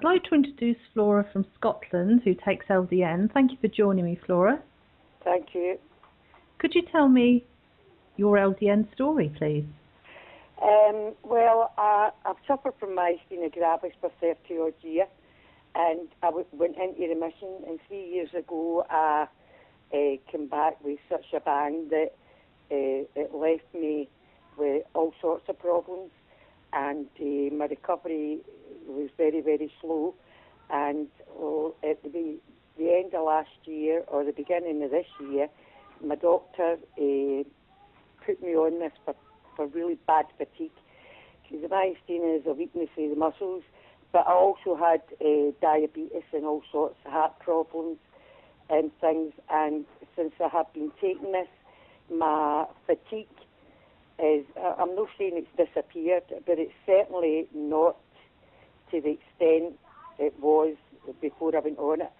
I'd like to introduce Flora from Scotland, who takes LDN. Thank you for joining me, Flora. Thank you. Could you tell me your LDN story, please? Well, I've suffered from Myasthenia Gravis for 30 odd years, and I went into remission, and 3 years ago I came back with such a bang that it left me with all sorts of problems, and my recovery was very, very slow. And at the end of last year, or the beginning of this year, my doctor put me on this for really bad fatigue. Because the myasthenia is a weakness of the muscles, but I also had diabetes and all sorts of heart problems and things. And since I have been taking this, my fatigue is, I'm not saying it's disappeared, but it's certainly not to the extent it was before I went on it.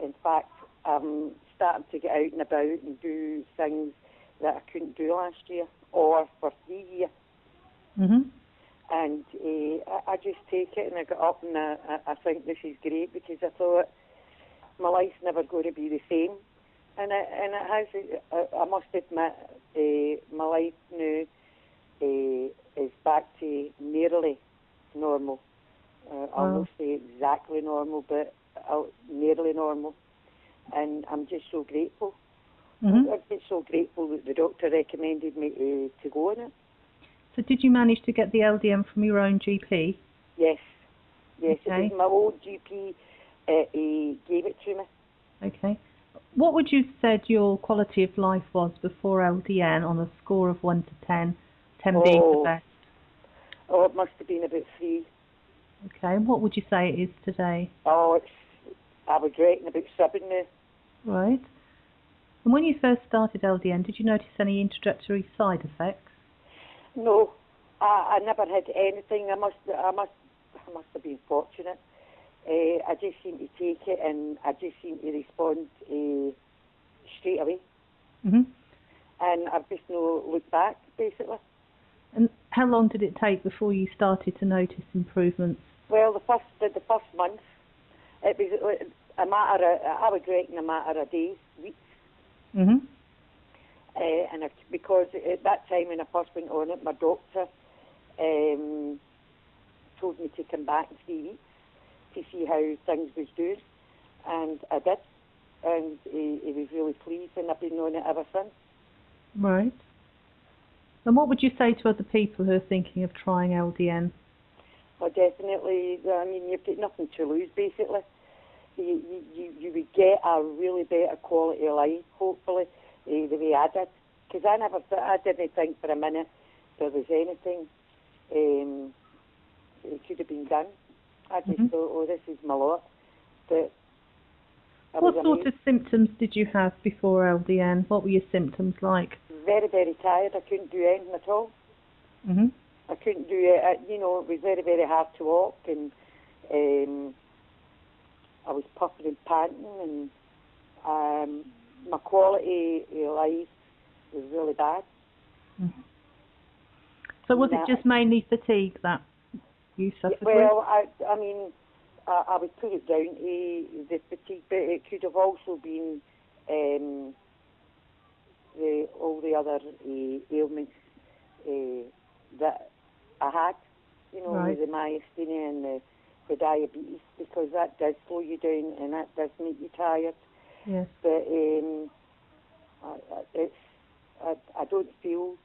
In fact, I'm starting to get out and about and do things that I couldn't do last year or for 3 years. Mm-hmm. And I just take it, and I got up, and I think this is great, because I thought my life's never going to be the same. And it has. I must admit, my life now is back to nearly normal. I'll not say exactly normal, but nearly normal. And I'm just so grateful. Mm-hmm. I'm just so grateful that the doctor recommended me to go on it. So did you manage to get the LDN from your own GP? Yes. Yes, Okay. it was my old GP. He gave it to me. Okay. What would you said your quality of life was before LDN on a score of 1 to 10, 10 being the best? Oh, it must have been about 3. Okay. And what would you say it is today? Oh, I would reckon about 7 now. Right. And when you first started LDN, did you notice any introductory side effects? No, I never had anything. I must have been fortunate. I just seem to take it, and I just seem to respond straight away. Mm-hmm. And I've just no looked back, basically. And how long did it take before you started to notice improvements? Well, the first month, it was a matter of, I would reckon, a matter of days, weeks. Mm-hmm. And because at that time when I first went on it, my doctor told me to come back in 3 weeks to see how things was doing, and I did, and he was really pleased, and I've been on it ever since. Right. And what would you say to other people who are thinking of trying LDN? Well, definitely, I mean, you've got nothing to lose, basically. You would get a really better quality of life, hopefully, the way I did. Because I didn't think for a minute there was anything it could have been done. I just thought, oh, this is my lot. But what sort of symptoms did you have before LDN? What were your symptoms like? Very, very tired. I couldn't do anything at all. Mm-hmm. I couldn't do it. You know, it was very, very hard to walk, and I was puffing and panting, and my quality of life was really bad. Mm-hmm. So was it just mainly fatigue that you suffered with? Well, I mean, I would put it down to the fatigue, but it could have also been all the other ailments that I had, you know, right. The myasthenia and the diabetes, because that does slow you down and that does make you tired. Yes. But I don't feel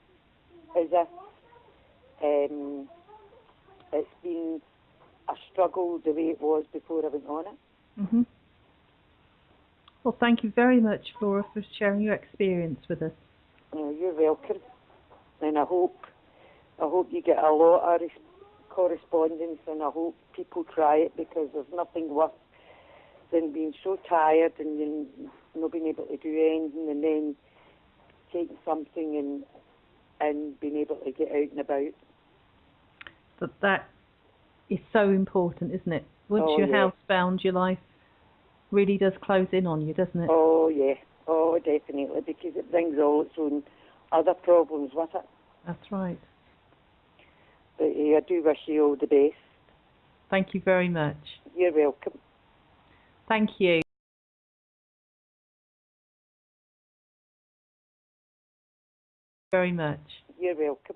as if it's been a struggle the way it was before I went on it. Mm-hmm. Well, thank you very much, Flora, for sharing your experience with us. You're welcome, and I hope you get a lot of correspondence, and I hope people try it, because there's nothing worse than being so tired and then not being able to do anything, and then taking something and being able to get out and about. But that is so important, isn't it? Once you're housebound, your life really does close in on you, doesn't it? Oh, yeah. Oh, definitely, because it brings all its own other problems with it. That's right. But I do wish you all the best. Thank you very much. You're welcome. Thank you. Very much. You're welcome.